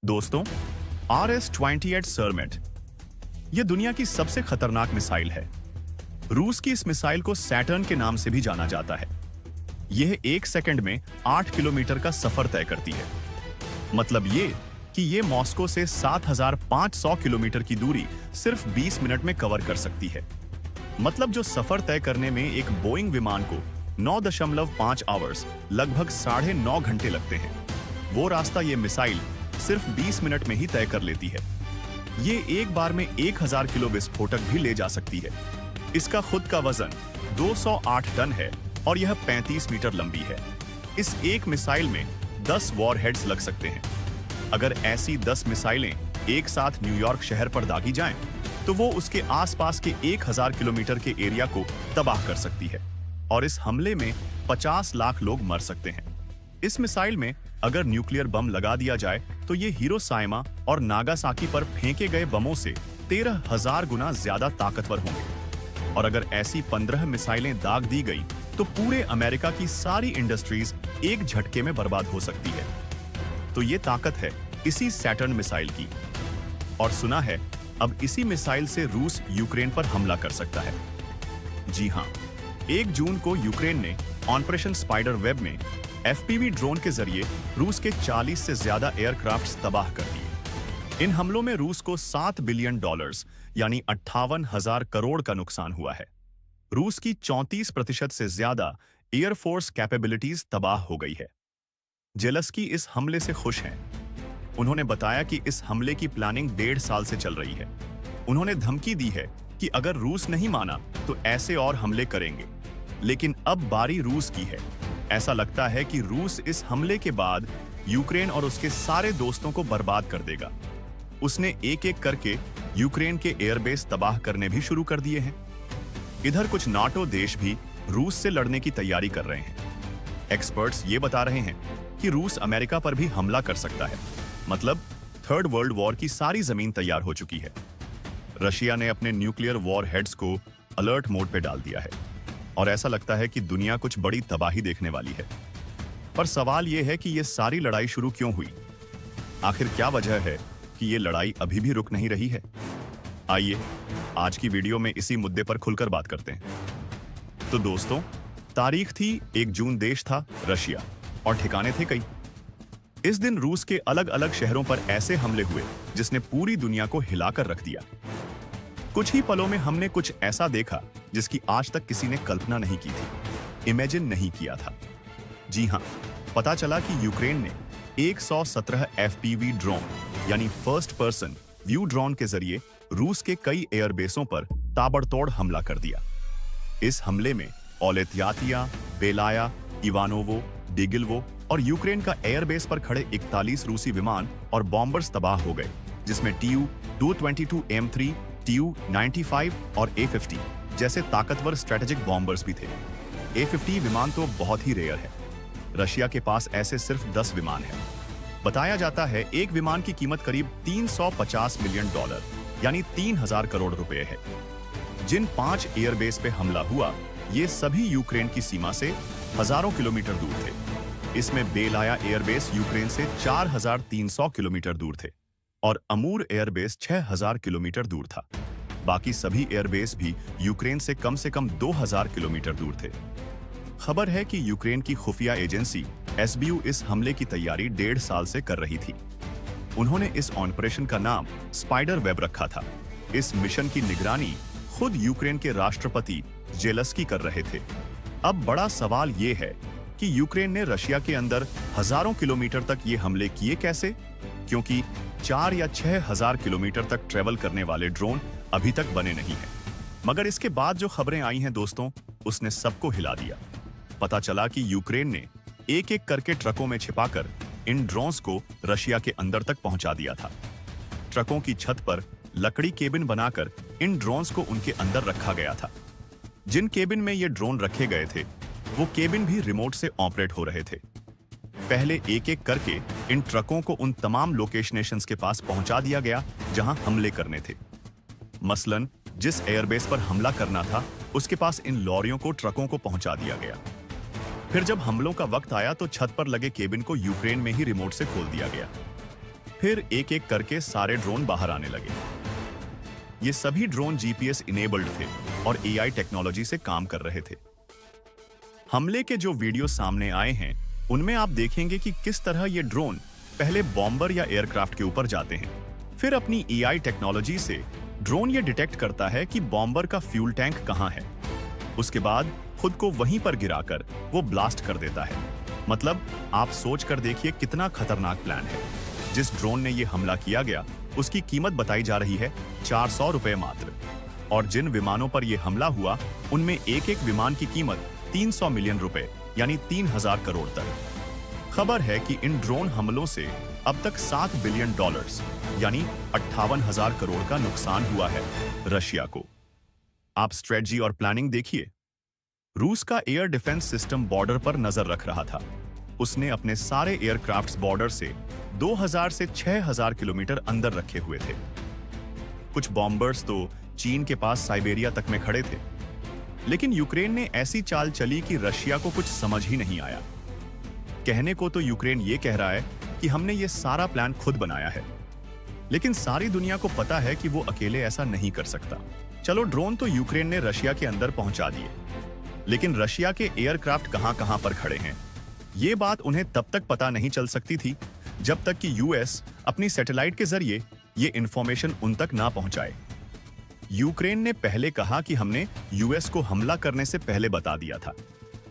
दोस्तों, RS-28 सर्मेट यह दुनिया की सबसे खतरनाक मिसाइल है। रूस की इस मिसाइल को सैटर्न के नाम से भी जाना जाता है। यह 1 सेकंड में 8 किलोमीटर का सफर तय करती है। मतलब ये कि यह मॉस्को से 7,500 किलोमीटर की दूरी सिर्फ 20 मिनट में कवर कर सकती है। मतलब जो सफर तय करने में एक बोइंग विमान को 9.5 आवर्स लगभग 9.5 घंटे लगते हैं, वो रास्ता ये मिसाइल सिर्फ 20 मिनट में ही तय कर लेती है। ये एक बार में 1000 किलो विस्फोटक भी ले जा सकती है। इसका खुद का वजन 208 टन है और यह 35 मीटर लंबी है। इस एक मिसाइल में 10 वॉरहेड्स लग सकते हैं। अगर ऐसी 10 मिसाइलें एक साथ न्यूयॉर्क शहर पर दागी जाएं, तो वो उसके आसपास के 1000 किलोमीटर के एरिया को तबाह कर सकती है और इस हमले में 50 लाख लोग मर सकते हैं। इस मिसाइल में अगर न्यूक्लियर बम लगा दिया जाए तो ये हिरोशिमा और नागासाकी पर फेंके गए बमों से 13,000 गुना ज्यादा ताकतवर होंगे। और अगर ऐसी 15 मिसाइलें दाग दी गई तो पूरे अमेरिका की सारी इंडस्ट्रीज एक झटके में बर्बाद हो सकती है। तो ये ताकत है इसी सैटर्न मिसाइल की। और सुना है अब इसी मिसाइल से रूस यूक्रेन पर हमला कर सकता है। जी हाँ, 1 जून को यूक्रेन ने ऑपरेशन स्पाइडर वेब में FPV ड्रोन के जरिए रूस के 40 से ज्यादा एयरक्राफ्ट्स तबाह कर दिए। इन हमलों में रूस को $7 बिलियन यानी 58,000 करोड़ का नुकसान हुआ है। रूस की 34% से ज्यादा एयरफोर्स कैपेबिलिटीज तबाह हो गई है। जेलेंस्की इस हमले से खुश हैं। उन्होंने बताया कि इस हमले की प्लानिंग 1.5 साल से चल रही है। उन्होंने धमकी दी है कि अगर रूस नहीं माना तो ऐसे और हमले करेंगे। लेकिन अब बारी रूस की है। ऐसा लगता है कि रूस इस हमले के बाद यूक्रेन और उसके सारे दोस्तों को बर्बाद कर देगा। उसने एक एक करके यूक्रेन के एयरबेस तबाह करने भी शुरू कर दिए हैं। इधर कुछ नाटो देश भी रूस से लड़ने की तैयारी कर रहे हैं। एक्सपर्ट्स ये बता रहे हैं कि रूस अमेरिका पर भी हमला कर सकता है। मतलब थर्ड वर्ल्ड वॉर की सारी जमीन तैयार हो चुकी है। रशिया ने अपने न्यूक्लियर वॉर हेड्स को अलर्ट मोड पे डाल दिया है और ऐसा लगता है कि दुनिया कुछ बड़ी तबाही देखने वाली है। पर सवाल यह है कि यह सारी लड़ाई शुरू क्यों हुई? आखिर क्या वजह है कि यह लड़ाई अभी भी रुक नहीं रही है? आइए आज की वीडियो में इसी मुद्दे पर खुलकर बात करते हैं। तो दोस्तों, तारीख थी 1 जून, देश था रशिया और ठिकाने थे कई। इस दिन रूस के अलग अलग शहरों पर ऐसे हमले हुए जिसने पूरी दुनिया को हिलाकर रख दिया। कुछ ही पलों में हमने कुछ ऐसा देखा जिसकी आज तक किसी ने कल्पना नहीं की थी, इमेजिन नहीं किया था। जी हां, पता चला कि यूक्रेन ने 117 FPV ड्रोन यानी फर्स्ट पर्सन व्यू ड्रोन के जरिए रूस के कई एयरबेसों पर ताबड़तोड़ हमला कर दिया। इस हमले में ओलेत्यातिया, बेलाया, इवानोवो, डिगिल्वो और यूक्रेन का एयरबेस पर खड़े 41 रूसी विमान और बॉम्बर्स तबाह हो गए, जिसमें Tu-222M3, Tu-95 और A-50 जैसे ताकतवर स्ट्रेटेजिक बॉम्बर्स भी थे। A-50 विमान तो बहुत ही रेयर है। रशिया के पास ऐसे सिर्फ 10 विमान हैं। बताया जाता है एक विमान की कीमत करीब $350 मिलियन यानी 3,000 करोड़ रुपए है। जिन 5 एयरबेस पे हमला हुआ, ये सभी यूक्रेन की सीमा से हजारों किलोमीटर दूर थे। इसमें बेलाया एयरबेस यूक्रेन से 4,300 किलोमीटर दूर थे और अमूर एयरबेस 6,000 किलोमीटर दूर था। बाकी सभी एयरबेस भी यूक्रेन से कम 2,000 किलोमीटर दूर थे। खबर है कि यूक्रेन की खुफिया एजेंसी SBU इस हमले की तैयारी 1.5 साल से कर रही थी। उन्होंने इस ऑपरेशन का नाम स्पाइडर वेब रखा था। इस मिशन की निगरानी खुद यूक्रेन के राष्ट्रपति जेलेंस्की कर रहे थे। अब बड़ा सवाल यह है कि यूक्रेन ने रशिया के अंदर हजारों किलोमीटर तक ये हमले किए कैसे? क्योंकि 4 या 6,000 किलोमीटर तक ट्रेवल करने वाले ड्रोन अभी तक बने नहीं हैं। मगर इसके बाद जो खबरें आई हैं दोस्तों, उसने सबको हिला दिया। पता चला कि यूक्रेन ने एक एक करके ट्रकों में छिपाकर इन ड्रोन्स को रशिया के अंदर तक पहुंचा दिया था। ट्रकों की छत पर लकड़ी केबिन बनाकर इन ड्रोन्स को उनके अंदर रखा गया था। जिन केबिन में ये ड्रोन रखे गए थे, वो केबिन भी रिमोट से ऑपरेट हो रहे थे। पहले एक एक करके इन ट्रकों को उन तमाम लोकेशनेशंस के पास पहुंचा दिया गया जहां हमले करने थे। मसलन जिस एयरबेस पर हमला करना था, उसके पास इन लॉरियों को, ट्रकों को पहुंचा दिया गया। फिर जब हमलों का वक्त आया तो छत पर लगे केबिन को यूक्रेन में ही रिमोट से खोल दिया गया। फिर एक एक करके सारे ड्रोन बाहर आने लगे। ये सभी ड्रोन जीपीएस इनेबल्ड थे और एआई टेक्नोलॉजी से काम कर रहे थे। हमले के जो वीडियो सामने आए हैं उनमें आप देखेंगे कि किस तरह ये ड्रोन पहले बॉम्बर या एयरक्राफ्ट के ऊपर जाते हैं, फिर अपनी एआई टेक्नोलॉजी से ड्रोन ये डिटेक्ट करता है कि बॉम्बर का फ्यूल टैंक कहां है। उसके बाद खुद को वहीं पर गिराकर वो ब्लास्ट कर देता है। मतलब आप सोच कर देखिए कितना खतरनाक प्लान है। जिस ड्रोन ने ये हमला किया गया उसकी कीमत बताई जा रही है 400 रुपए मात्र, और जिन विमानों पर यह हमला हुआ उनमें एक एक विमान की कीमत 300 मिलियन रुपए यानी 3000 करोड़ तक। खबर है कि इन ड्रोन हमलों से अब तक $7 बिलियन यानी 58,000 करोड़ का नुकसान हुआ है रशिया को। आप स्ट्रेटजी और प्लानिंग देखिए। रूस का एयर डिफेंस सिस्टम बॉर्डर पर नजर रख रहा था। उसने अपने सारे एयरक्राफ्ट्स बॉर्डर से 2000 से 6000 किलोमीटर अंदर रखे हुए थे। कुछ बॉम्बर्स तो चीन के पास साइबेरिया तक में खड़े थे। लेकिन यूक्रेन ने ऐसी चाल चली कि रशिया को कुछ समझ ही नहीं आया। कहने को तो यूक्रेन ये कह रहा है कि हमने ये सारा प्लान खुद बनाया है, लेकिन सारी दुनिया को पता है कि वो अकेले ऐसा नहीं कर सकता। चलो, ड्रोन तो यूक्रेन ने रशिया के अंदर पहुंचा दिए, लेकिन रशिया के एयरक्राफ्ट कहां-कहां पर खड़े हैं, ये बात उन्हें तब तक पता नहीं चल सकती थी जब तक कि यूएस अपनी सैटेलाइट के जरिए ये इंफॉर्मेशन उन तक ना पहुंचाए। यूक्रेन ने पहले कहा कि हमने यूएस को हमला करने से पहले बता दिया था,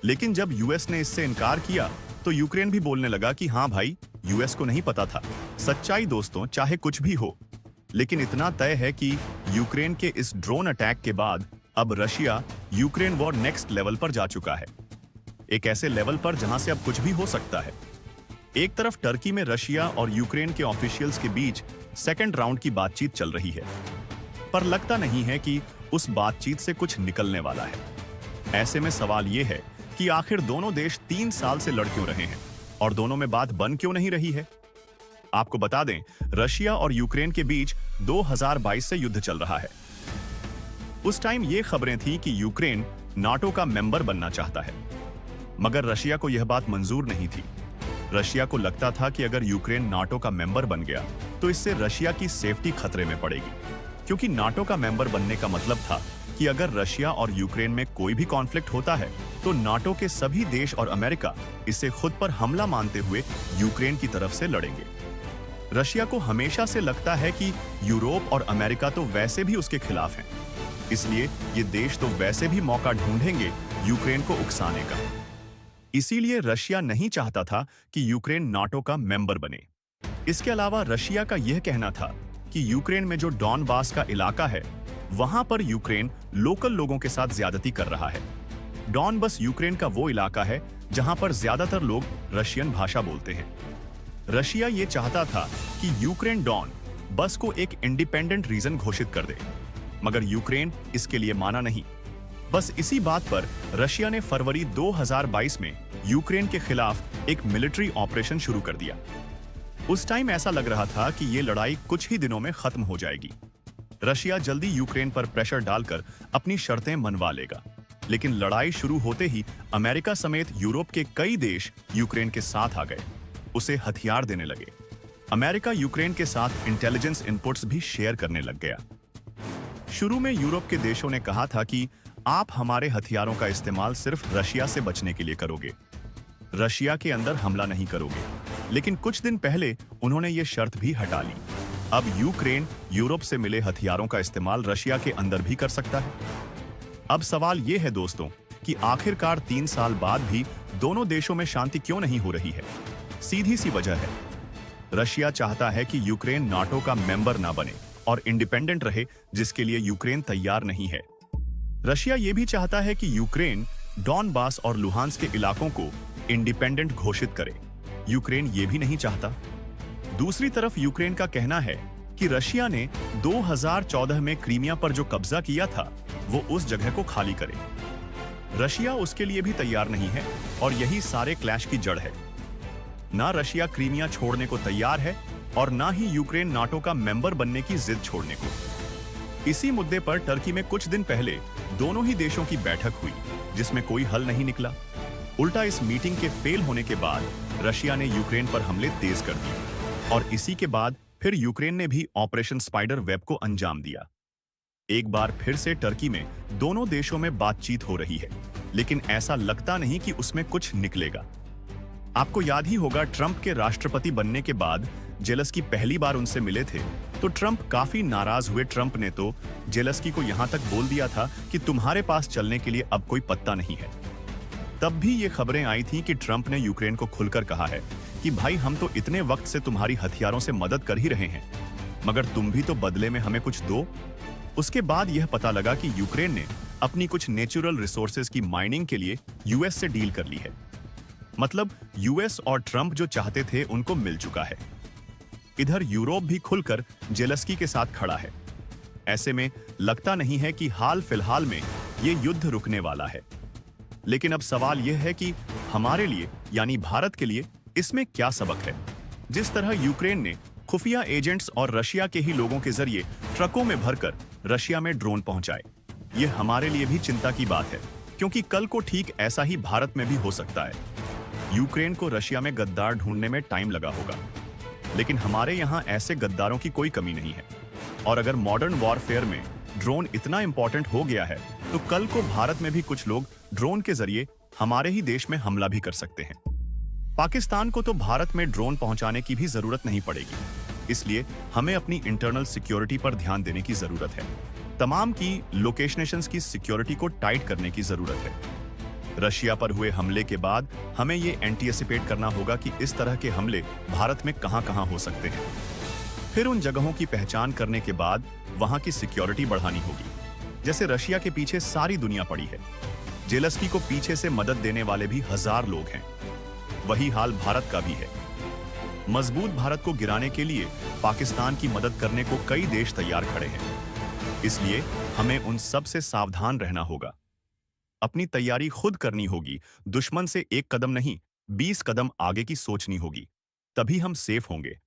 लेकिन जब यूएस ने इससे इनकार किया तो यूक्रेन भी बोलने लगा कि हाँ भाई, यूएस को नहीं पता था। सच्चाई दोस्तों चाहे कुछ भी हो, लेकिन इतना तय है कि यूक्रेन के इस ड्रोन अटैक के बाद अब Russia Ukraine war next level पर जा चुका है। एक ऐसे लेवल पर जहां से अब कुछ भी हो सकता है। एक तरफ टर्की में रशिया और यूक्रेन के ऑफिशियल्स के बीच सेकंड राउंड की बातचीत चल रही है, पर लगता नहीं है कि उस बातचीत से कुछ निकलने वाला है। ऐसे में सवाल यह है कि आखिर दोनों देश 3 साल से लड़ क्यों रहे हैं और दोनों में बात बन क्यों नहीं रही है। आपको बता दें, रशिया और यूक्रेन के बीच 2022 से युद्ध चल रहा है। उस टाइम ये खबरें थी कि यूक्रेन नाटो का मेंबर बनना चाहता है, मगर रशिया को यह बात मंजूर नहीं थी। रशिया को लगता था कि अगर यूक्रेन नाटो का मेंबर बन गया तो इससे रशिया की सेफ्टी खतरे में पड़ेगी, क्योंकि नाटो का मेंबर बनने का मतलब था कि अगर रशिया और यूक्रेन में कोई भी कॉन्फ्लिक्ट होता है तो नाटो के सभी देश और अमेरिका इसे खुद पर हमला मानते हुए यूक्रेन की तरफ से लड़ेंगे। रशिया को हमेशा से लगता है कि यूरोप और अमेरिका तो वैसे भी उसके खिलाफ हैं, इसलिए ये देश तो वैसे भी मौका ढूंढेंगे यूक्रेन को उकसाने का। इसीलिए रशिया नहीं चाहता था कि यूक्रेन नाटो का मेंबर बने। इसके अलावा रशिया का यह कहना था कि यूक्रेन में जो डॉनबास का इलाका है वहां पर यूक्रेन लोकल लोगों के साथ ज्यादती कर रहा है। डॉनबस यूक्रेन का वो इलाका है जहां पर ज्यादातर लोग रशियन भाषा बोलते हैं। रशिया ये चाहता था कि यूक्रेन डॉन बस को एक इंडिपेंडेंट रीजन घोषित कर दे, मगर यूक्रेन इसके लिए माना नहीं। बस इसी बात पर रशिया ने फरवरी 2022 में यूक्रेन के खिलाफ एक मिलिट्री ऑपरेशन शुरू कर दिया। उस टाइम ऐसा लग रहा था कि ये लड़ाई कुछ ही दिनों में खत्म हो जाएगी। रशिया जल्दी यूक्रेन पर प्रेशर डालकर अपनी शर्तें मनवा लेगा, लेकिन लड़ाई शुरू होते ही अमेरिका समेत यूरोप के कई देश यूक्रेन के साथ आ गए, उसे हथियार देने लगे। अमेरिका यूक्रेन के साथ इंटेलिजेंस इनपुट्स भी शेयर करने लग गया। शुरू में यूरोप के देशों ने कहा था कि आप हमारे हथियारों का इस्तेमाल सिर्फ रशिया से बचने के लिए करोगे, रशिया के अंदर हमला नहीं करोगे। लेकिन कुछ दिन पहले उन्होंने ये शर्त भी हटा ली। अब यूक्रेन यूरोप से मिले हथियारों का इस्तेमाल रशिया के अंदर भी कर सकता है। अब सवाल यह है दोस्तों कि आखिरकार 3 साल बाद भी दोनों देशों में शांति क्यों नहीं हो रही है। सीधी सी वजह है, रशिया चाहता है कि यूक्रेन नाटो का मेंबर ना बने और इंडिपेंडेंट रहे, जिसके लिए यूक्रेन तैयार नहीं है। रशिया यह भी चाहता है कि यूक्रेन डॉनबास और लुहांस्क के इलाकों को इंडिपेंडेंट घोषित करे। यूक्रेन ये भी नहीं चाहता। दूसरी तरफ यूक्रेन का कहना है कि रशिया ने 2014 में क्रीमिया पर जो कब्जा किया था वो उस जगह को खाली करे। रशिया उसके लिए भी तैयार नहीं है और यही सारे क्लैश की जड़ है। ना रशिया क्रीमिया छोड़ने को तैयार है और ना ही यूक्रेन नाटो का मेंबर बनने की जिद छोड़ने को। इसी मुद्दे पर टर्की में कुछ दिन पहले दोनों ही देशों की बैठक हुई, जिसमें कोई हल नहीं निकला। उल्टा इस मीटिंग के फेल होने के बाद रशिया ने यूक्रेन पर हमले तेज कर दिए। और इसी के बाद फिर यूक्रेन ने भी ऑपरेशन स्पाइडर वेब को अंजाम दिया। एक बार फिर से टर्की में दोनों देशों में बातचीत हो रही है, लेकिन ऐसा लगता नहीं कि उसमें कुछ निकलेगा। आपको याद ही होगा, ट्रंप के राष्ट्रपति बनने के बाद जेलेस्की पहली बार उनसे मिले थे तो ट्रंप काफी नाराज हुए। ट्रंप ने तो जेलेस्की को यहां तक बोल दिया था कि तुम्हारे पास चलने के लिए अब कोई पत्ता नहीं है। तब भी ये खबरें आई थी कि ट्रंप ने यूक्रेन को खुलकर कहा है कि भाई, हम तो इतने वक्त से तुम्हारी हथियारों से मदद कर ही रहे हैं, मगर तुम भी तो बदले में हमें कुछ दो। उसके बाद यह पता लगा कि यूक्रेन ने अपनी कुछ नेचुरल रिसोर्सेज की माइनिंग के लिए यूएस से डील कर ली है। मतलब यूएस और ट्रंप जो चाहते थे उनको मिल चुका है। इधर यूरोप भी खुलकर जेलेस्की के साथ खड़ा है। ऐसे में लगता नहीं है कि हाल फिलहाल में ये युद्ध रुकने वाला है। लेकिन अब सवाल यह है कि हमारे लिए यानी भारत के लिए इसमें क्या सबक है। जिस तरह यूक्रेन ने खुफिया एजेंट्स और रशिया के ही लोगों के जरिए ट्रकों में भरकर रशिया में ड्रोन पहुंचाए, ये हमारे लिए भी चिंता की बात है, क्योंकि कल को ठीक ऐसा ही भारत में भी हो सकता है। यूक्रेन को रशिया में गद्दार ढूंढने में टाइम लगा होगा, लेकिन हमारे यहाँ ऐसे गद्दारों की कोई कमी नहीं है। और अगर मॉडर्न वॉरफेयर में ड्रोन इतना इंपॉर्टेंट हो गया है तो कल को भारत में भी कुछ लोग ड्रोन के जरिए हमारे ही देश में हमला भी कर सकते हैं। पाकिस्तान को तो भारत में ड्रोन पहुंचाने की भी जरूरत नहीं पड़ेगी, इसलिए हमें अपनी इंटरनल सिक्योरिटी पर ध्यान देने की जरूरत है। तमाम की लोकेशनेशंस की सिक्योरिटी को टाइट करने की जरूरत है। रशिया पर हुए हमले के बाद हमें ये एंटीसिपेट करना होगा कि इस तरह के हमले भारत में कहां-कहां हो सकते हैं। फिर उन जगहों की पहचान करने के बाद वहां की सिक्योरिटी बढ़ानी होगी। जैसे रशिया के पीछे सारी दुनिया पड़ी है, जेलेस्की को पीछे से मदद देने वाले भी 1000 लोग हैं। वही हाल भारत का भी है। मजबूत भारत को गिराने के लिए पाकिस्तान की मदद करने को कई देश तैयार खड़े हैं। इसलिए हमें उन सब से सावधान रहना होगा। अपनी तैयारी खुद करनी होगी। दुश्मन से एक कदम नहीं, 20 कदम आगे की सोचनी होगी। तभी हम सेफ होंगे।